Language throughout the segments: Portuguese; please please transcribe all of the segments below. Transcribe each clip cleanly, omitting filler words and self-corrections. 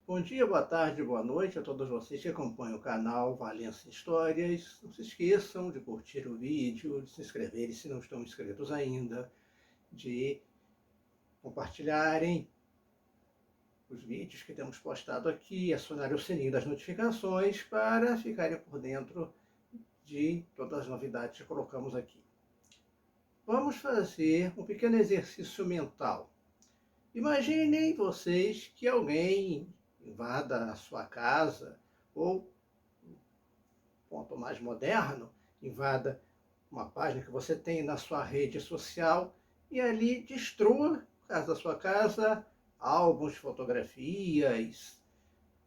Bom dia, boa tarde, boa noite a todos vocês que acompanham o canal Valença Histórias. Não se esqueçam de curtir o vídeo, de se inscreverem se não estão inscritos ainda, de compartilharem os vídeos que temos postado aqui, acionar o sininho das notificações para ficarem por dentro de todas as novidades que colocamos aqui. Vamos fazer um pequeno exercício mental. Imaginem vocês que alguém invada a sua casa, ou, ponto mais moderno, invada uma página que você tem na sua rede social e ali destrua, por causa da sua casa, álbuns, fotografias,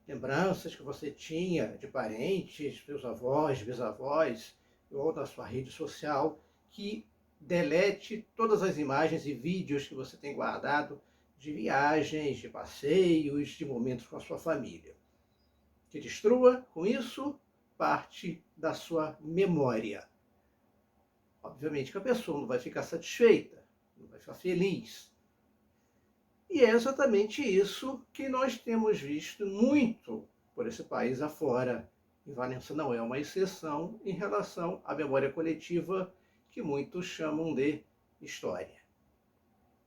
lembranças que você tinha de parentes, seus avós, bisavós, ou da sua rede social, que delete todas as imagens e vídeos que você tem guardado de viagens, de passeios, de momentos com a sua família. Que destrua, com isso, parte da sua memória. Obviamente que a pessoa não vai ficar satisfeita, não vai ficar feliz. E é exatamente isso que nós temos visto muito por esse país afora. E Valença não é uma exceção em relação à memória coletiva que muitos chamam de história.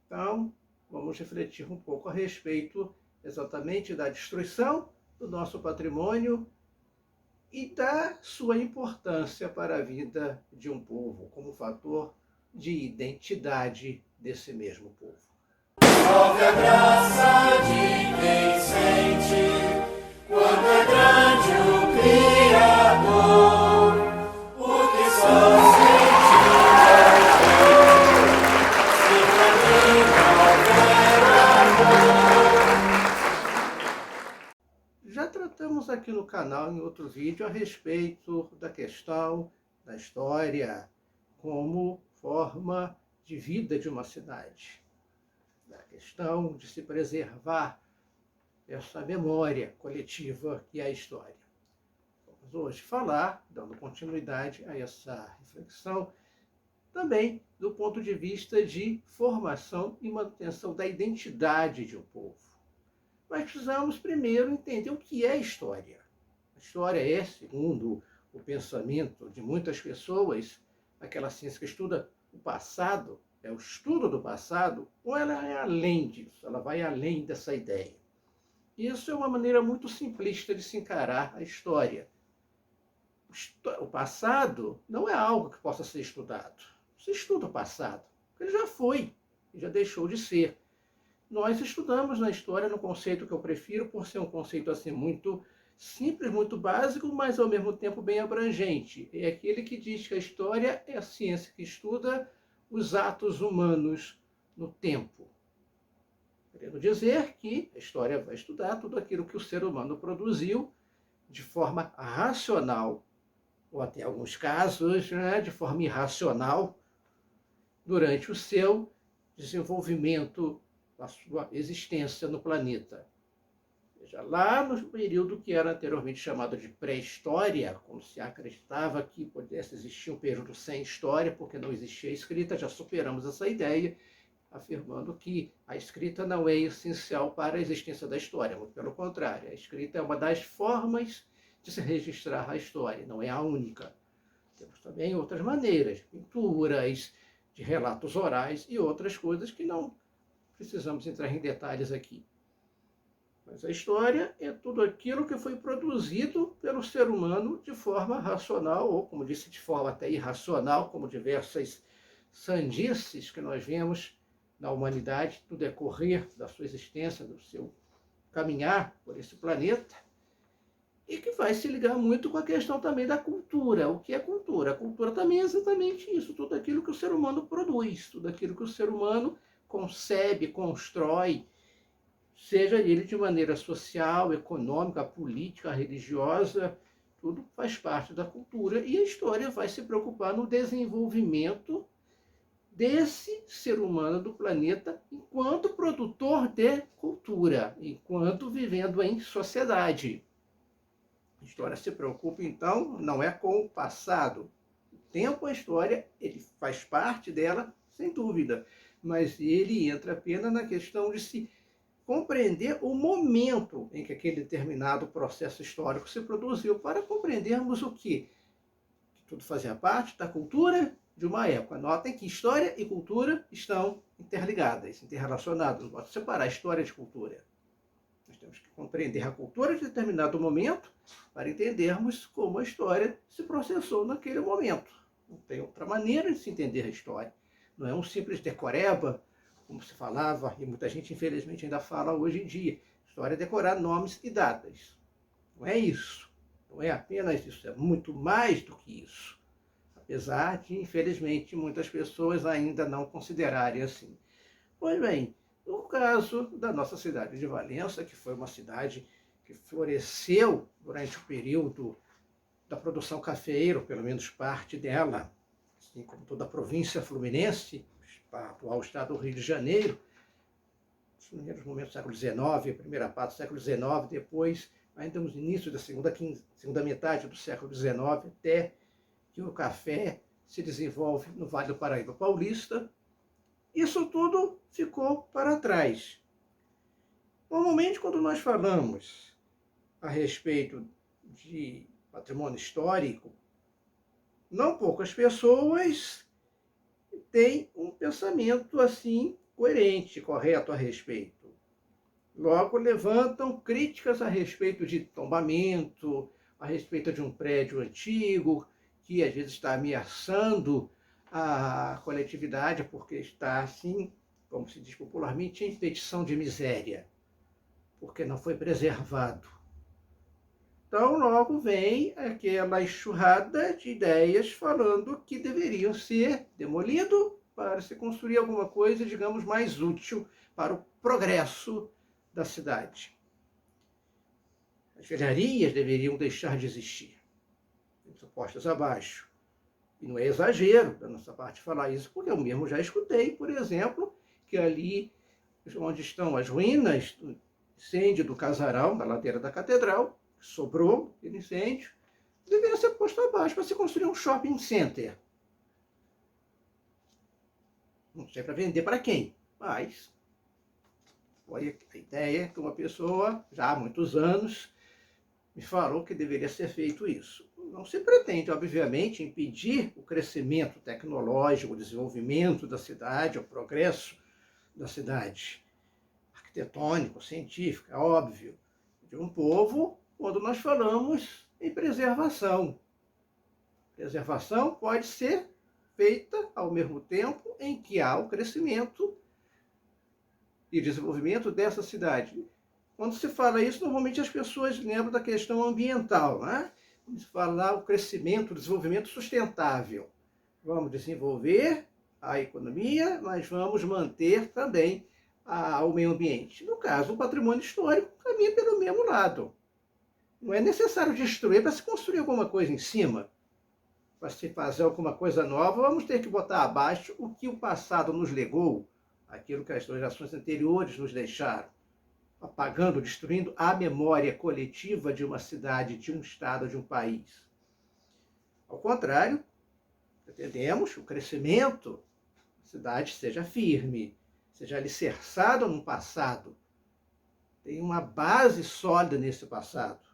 Então, vamos refletir um pouco a respeito exatamente da destruição do nosso patrimônio e da sua importância para a vida de um povo, como fator de identidade desse mesmo povo. Salve a graça de quem sente quanto é grande o Criador, o que só Já tratamos aqui no canal, em outro vídeo, a respeito da questão da história como forma de vida de uma cidade. Da questão de se preservar essa memória coletiva que é a história. Vamos hoje falar, dando continuidade a essa reflexão, também do ponto de vista de formação e manutenção da identidade de um povo. Mas precisamos primeiro entender o que é história. A história é, segundo o pensamento de muitas pessoas, aquela ciência que estuda o passado, é o estudo do passado, ou ela é além disso, ela vai além dessa ideia. Isso é uma maneira muito simplista de se encarar a história. O passado não é algo que possa ser estudado. Você estuda o passado, porque ele já foi, já deixou de ser. Nós estudamos na história no conceito que eu prefiro, por ser um conceito assim muito simples, muito básico, mas ao mesmo tempo bem abrangente. É aquele que diz que a história é a ciência que estuda os atos humanos no tempo. Querendo dizer que a história vai estudar tudo aquilo que o ser humano produziu de forma racional, ou até alguns casos, né, de forma irracional, durante o seu desenvolvimento, a sua existência no planeta. Veja, lá no período que era anteriormente chamado de pré-história, como se acreditava que pudesse existir um período sem história, porque não existia escrita, já superamos essa ideia, afirmando que a escrita não é essencial para a existência da história, muito pelo contrário, a escrita é uma das formas de se registrar a história, não é a única. Temos também outras maneiras, pinturas, de relatos orais e outras coisas que não precisamos entrar em detalhes aqui. Mas a história é tudo aquilo que foi produzido pelo ser humano de forma racional, ou, como disse, de forma até irracional, como diversas sandices que nós vemos na humanidade no decorrer da sua existência, do seu caminhar por esse planeta, e que vai se ligar muito com a questão também da cultura. O que é cultura? A cultura também é exatamente isso, tudo aquilo que o ser humano produz, tudo aquilo que o ser humano concebe, constrói, seja ele de maneira social, econômica, política, religiosa, tudo faz parte da cultura, e a história vai se preocupar no desenvolvimento desse ser humano do planeta enquanto produtor de cultura, enquanto vivendo em sociedade. A história se preocupa, então, não é com o passado. O tempo, a história, ele faz parte dela, sem dúvida, mas ele entra apenas na questão de se compreender o momento em que aquele determinado processo histórico se produziu, para compreendermos o quê? Que tudo fazia parte da cultura de uma época. Notem que história e cultura estão interligadas, interrelacionadas. Não pode separar história de cultura. Nós temos que compreender a cultura de determinado momento para entendermos como a história se processou naquele momento. Não tem outra maneira de se entender a história. Não é um simples decoreba, como se falava, e muita gente infelizmente ainda fala hoje em dia. História é decorar nomes e datas. Não é isso. Não é apenas isso, é muito mais do que isso. Apesar de, infelizmente, muitas pessoas ainda não considerarem assim. Pois bem, no caso da nossa cidade de Valença, que foi uma cidade que floresceu durante o período da produção cafeeira, pelo menos parte dela, assim como toda a província fluminense, atual estado do Rio de Janeiro, nos primeiros momentos do século XIX, a primeira parte do século XIX, depois, ainda no início da segunda metade do século XIX, até que o café se desenvolve no Vale do Paraíba Paulista, isso tudo ficou para trás. Normalmente, quando nós falamos a respeito de patrimônio histórico, não poucas pessoas têm um pensamento assim coerente, correto a respeito. Logo levantam críticas a respeito de tombamento, a respeito de um prédio antigo, que às vezes está ameaçando a coletividade porque está assim, como se diz popularmente, em petição de miséria, porque não foi preservado. Então, logo vem aquela enxurrada de ideias falando que deveriam ser demolidos para se construir alguma coisa, digamos, mais útil para o progresso da cidade. As velharias deveriam deixar de existir, postas abaixo. E não é exagero da nossa parte falar isso, porque eu mesmo já escutei, por exemplo, que ali onde estão as ruínas do incêndio do casarão, da ladeira da catedral, sobrou aquele incêndio, deveria ser posto abaixo para se construir um shopping center. Não sei para vender para quem, mas foi a ideia que uma pessoa, já há muitos anos, me falou que deveria ser feito isso. Não se pretende, obviamente, impedir o crescimento tecnológico, o desenvolvimento da cidade, o progresso da cidade, arquitetônico, científico, é óbvio, de um povo, quando nós falamos em preservação. Preservação pode ser feita ao mesmo tempo em que há o crescimento e desenvolvimento dessa cidade. Quando se fala isso, normalmente as pessoas lembram da questão ambiental, né? Quando se fala lá o crescimento, o desenvolvimento sustentável. Vamos desenvolver a economia, mas vamos manter também o meio ambiente. No caso, o patrimônio histórico caminha pelo mesmo lado. Não é necessário destruir para se construir alguma coisa em cima. Para se fazer alguma coisa nova, vamos ter que botar abaixo o que o passado nos legou, aquilo que as gerações anteriores nos deixaram, apagando, destruindo a memória coletiva de uma cidade, de um estado, de um país. Ao contrário, pretendemos o crescimento da cidade seja firme, seja alicerçado num passado, tem uma base sólida nesse passado.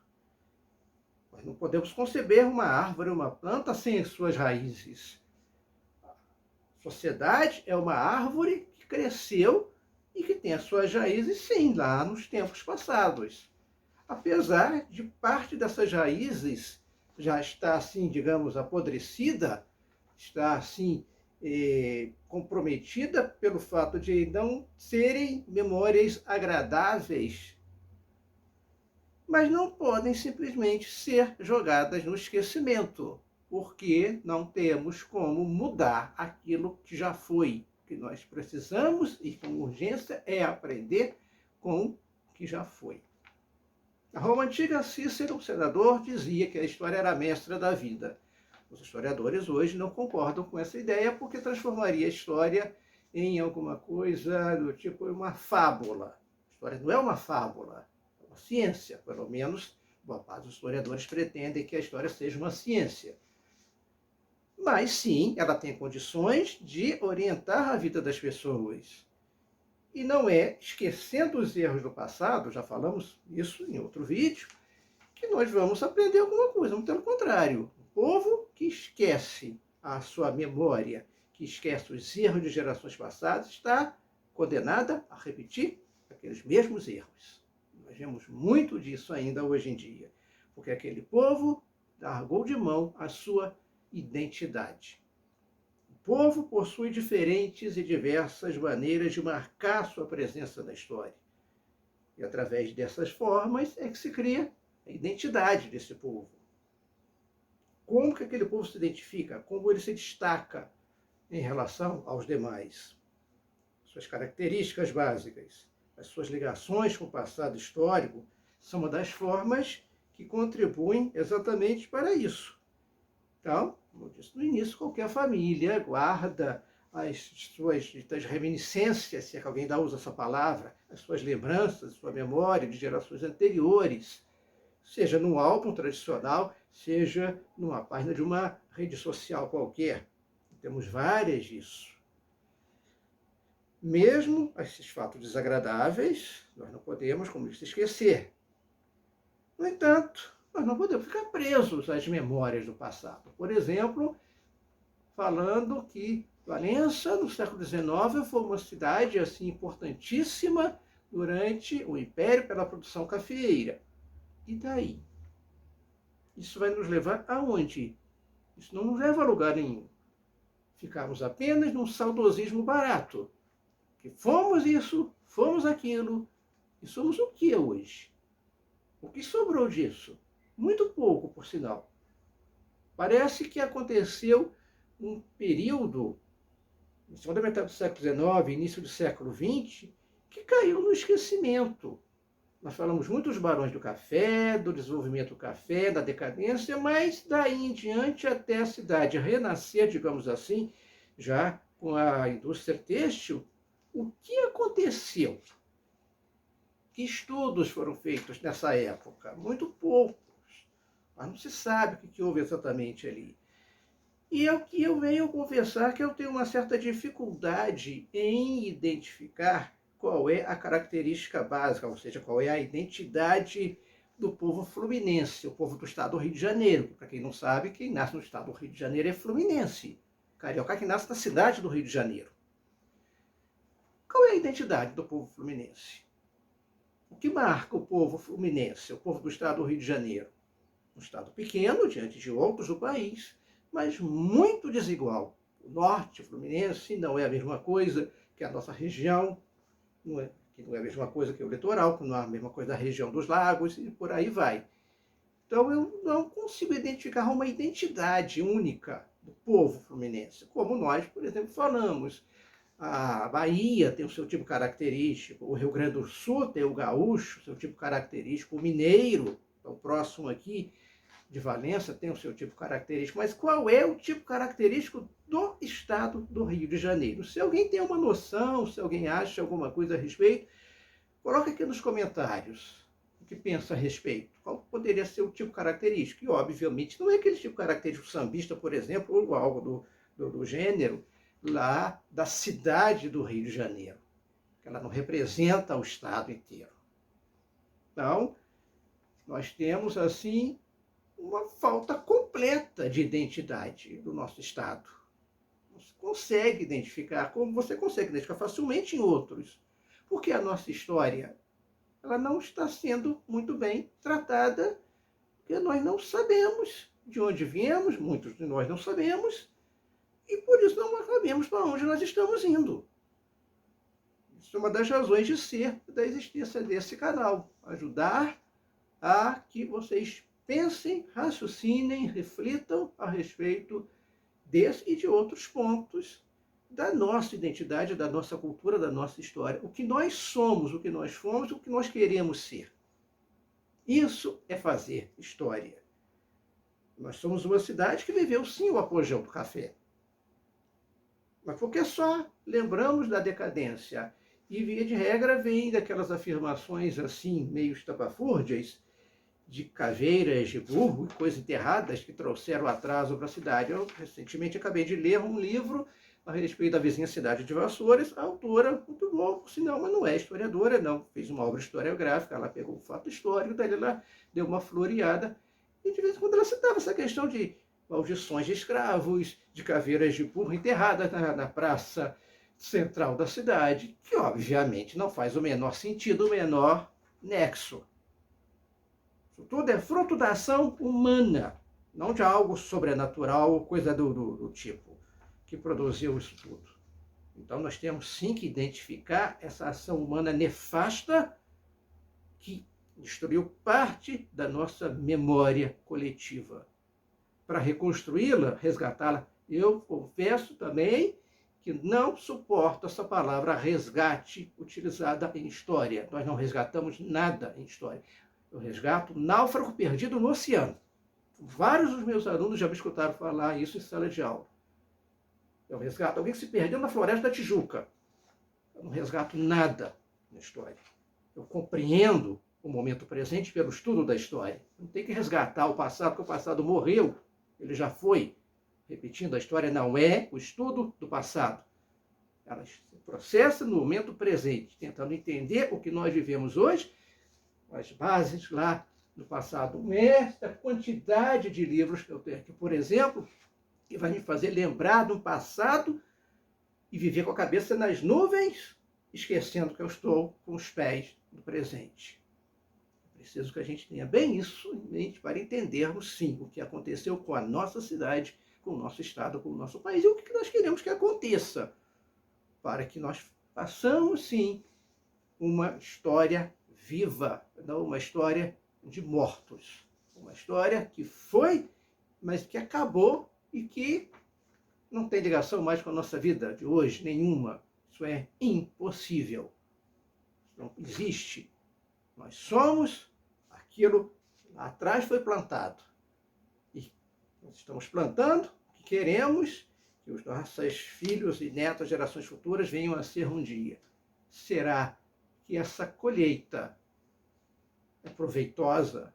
Nós não podemos conceber uma árvore, uma planta sem as suas raízes. A sociedade é uma árvore que cresceu e que tem as suas raízes, sim, lá nos tempos passados. Apesar de parte dessas raízes já estar, assim, digamos, apodrecida, está, assim, comprometida pelo fato de não serem memórias agradáveis, mas não podem simplesmente ser jogadas no esquecimento, porque não temos como mudar aquilo que já foi. O que nós precisamos, e com urgência, é aprender com o que já foi. Na Roma Antiga, Cícero, o senador, dizia que a história era a mestra da vida. Os historiadores hoje não concordam com essa ideia, porque transformaria a história em alguma coisa do tipo uma fábula. A história não é uma fábula, é uma ciência. Pelo menos, boa parte dos historiadores pretendem que a história seja uma ciência. Mas sim, ela tem condições de orientar a vida das pessoas. E não é esquecendo os erros do passado, já falamos isso em outro vídeo, que nós vamos aprender alguma coisa. Muito pelo contrário, o povo que esquece a sua memória, que esquece os erros de gerações passadas, está condenada a repetir aqueles mesmos erros. Nós vemos muito disso ainda hoje em dia, porque aquele povo largou de mão a sua identidade. O povo possui diferentes e diversas maneiras de marcar sua presença na história. E através dessas formas é que se cria a identidade desse povo. Como que aquele povo se identifica? Como ele se destaca em relação aos demais? Suas características básicas, as suas ligações com o passado histórico, são uma das formas que contribuem exatamente para isso. Então, como eu disse no início, qualquer família guarda as suas ditas reminiscências, se é que alguém ainda usa essa palavra, as suas lembranças, sua memória de gerações anteriores, seja num álbum tradicional, seja numa página de uma rede social qualquer. Temos várias disso. Mesmo esses fatos desagradáveis, nós não podemos, como disse, esquecer. No entanto, nós não podemos ficar presos às memórias do passado. Por exemplo, falando que Valença, no século XIX, foi uma cidade assim importantíssima durante o Império pela produção cafeeira. E daí? Isso vai nos levar aonde? Isso não nos leva a lugar nenhum. Ficamos apenas num saudosismo barato. Que fomos isso, fomos aquilo, e somos o que hoje? O que sobrou disso? Muito pouco, por sinal. Parece que aconteceu um período, na segunda metade do século XIX, início do século XX, que caiu no esquecimento. Nós falamos muito dos barões do café, do desenvolvimento do café, da decadência, mas daí em diante até a cidade renascer, digamos assim, já com a indústria têxtil, o que aconteceu? Que estudos foram feitos nessa época? Muito poucos. Mas não se sabe o que houve exatamente ali. E é o que eu venho confessar que eu tenho uma certa dificuldade em identificar qual é a característica básica, ou seja, qual é a identidade do povo fluminense, o povo do estado do Rio de Janeiro. Para quem não sabe, quem nasce no estado do Rio de Janeiro é fluminense. Carioca que nasce na cidade do Rio de Janeiro. Qual é a identidade do povo fluminense? O que marca o povo fluminense, o povo do estado do Rio de Janeiro? Um estado pequeno, diante de outros do país, mas muito desigual. O norte fluminense não é a mesma coisa que a nossa região, que não é a mesma coisa que o litoral, que não é a mesma coisa da região dos lagos, e por aí vai. Então eu não consigo identificar uma identidade única do povo fluminense, como nós, por exemplo, falamos. A Bahia tem o seu tipo característico, o Rio Grande do Sul tem o gaúcho, seu tipo característico, o mineiro, o próximo aqui, de Valença, tem o seu tipo característico. Mas qual é o tipo característico do estado do Rio de Janeiro? Se alguém tem uma noção, se alguém acha alguma coisa a respeito, coloca aqui nos comentários o que pensa a respeito. Qual poderia ser o tipo característico? E, obviamente, não é aquele tipo característico sambista, por exemplo, ou algo do gênero, lá da cidade do Rio de Janeiro. Ela não representa o estado inteiro. Então, nós temos, assim, uma falta completa de identidade do nosso estado. Você consegue identificar, como você consegue identificar facilmente em outros, porque a nossa história ela não está sendo muito bem tratada, porque nós não sabemos de onde viemos, muitos de nós não sabemos, e por isso não sabemos para onde nós estamos indo. Isso é uma das razões de ser da existência desse canal. Ajudar a que vocês pensem, raciocinem, reflitam a respeito desse e de outros pontos da nossa identidade, da nossa cultura, da nossa história. O que nós somos, o que nós fomos, o que nós queremos ser. Isso é fazer história. Nós somos uma cidade que viveu, sim, o apogeu do café. Mas porque só lembramos da decadência e, via de regra, vem daquelas afirmações assim, meio estapafúrdias, de caveiras de burro e coisas enterradas que trouxeram atraso para a cidade. Eu recentemente acabei de ler um livro a respeito da vizinha cidade de Vassouras. A autora, muito bom, por sinal, mas não é historiadora, não. Fez uma obra historiográfica, ela pegou um fato histórico, daí ela deu uma floreada. E de vez em quando ela citava essa questão de maldições de escravos, de caveiras de burro enterradas na praça central da cidade, que obviamente não faz o menor sentido, o menor nexo. Isso tudo é fruto da ação humana, não de algo sobrenatural ou coisa do tipo que produziu isso tudo. Então nós temos sim que identificar essa ação humana nefasta que destruiu parte da nossa memória coletiva. Para reconstruí-la, resgatá-la, eu confesso também que não suporto essa palavra resgate utilizada em história. Nós não resgatamos nada em história. Eu resgato náufrago perdido no oceano. Vários dos meus alunos já me escutaram falar isso em sala de aula. Eu resgato alguém que se perdeu na floresta da Tijuca. Eu não resgato nada na história. Eu compreendo o momento presente pelo estudo da história. Não tem que resgatar o passado, porque o passado morreu, ele já foi. Repetindo, a história não é o estudo do passado. Ela se processa no momento presente, tentando entender o que nós vivemos hoje, as bases lá do passado. Esta quantidade de livros que eu tenho aqui, por exemplo, que vai me fazer lembrar do passado e viver com a cabeça nas nuvens, esquecendo que eu estou com os pés no presente. É preciso que a gente tenha bem isso em mente para entendermos, sim, o que aconteceu com a nossa cidade, com o nosso estado, com o nosso país, e o que nós queremos que aconteça, para que nós façamos, sim, uma história viva, não uma história de mortos. Uma história que foi, mas que acabou e que não tem ligação mais com a nossa vida de hoje, nenhuma. Isso é impossível. Não existe. Nós somos aquilo que lá atrás foi plantado. E nós estamos plantando o que queremos que os nossos filhos e netos, gerações futuras, venham a ser um dia. Será que essa colheita é proveitosa?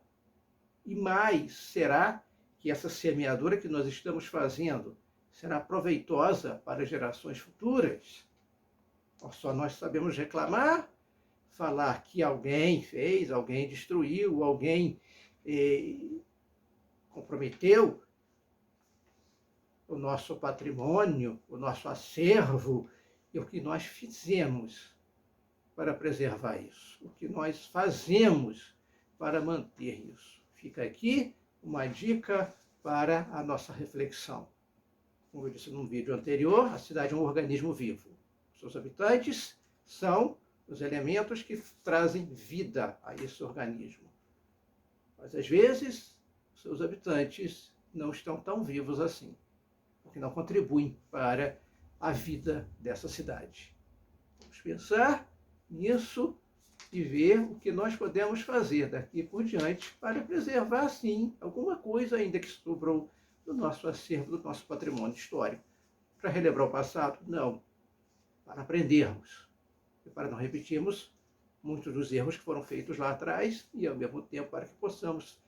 E mais, será que essa semeadura que nós estamos fazendo será proveitosa para gerações futuras? Ou só nós sabemos reclamar, falar que alguém fez, alguém destruiu, alguém comprometeu o nosso patrimônio, o nosso acervo, e o que nós fizemos para preservar isso, o que nós fazemos para manter isso. Fica aqui uma dica para a nossa reflexão. Como eu disse num vídeo anterior, a cidade é um organismo vivo. Seus habitantes são os elementos que trazem vida a esse organismo. Mas, às vezes, seus habitantes não estão tão vivos assim, porque não contribuem para a vida dessa cidade. Vamos pensar nisso e ver o que nós podemos fazer daqui por diante para preservar, sim, alguma coisa ainda que sobrou do nosso acervo, do nosso patrimônio histórico. Para relembrar o passado? Não. Para aprendermos e para não repetirmos muitos dos erros que foram feitos lá atrás e, ao mesmo tempo, para que possamos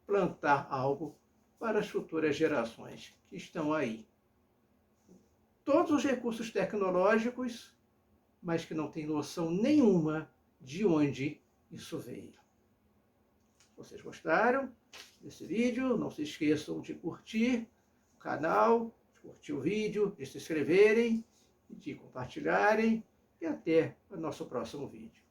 plantar algo para as futuras gerações que estão aí. Todos os recursos tecnológicos, mas que não têm noção nenhuma de onde isso veio. Vocês gostaram desse vídeo? Não se esqueçam de curtir o canal, de curtir o vídeo, de se inscreverem, de compartilharem e até o nosso próximo vídeo.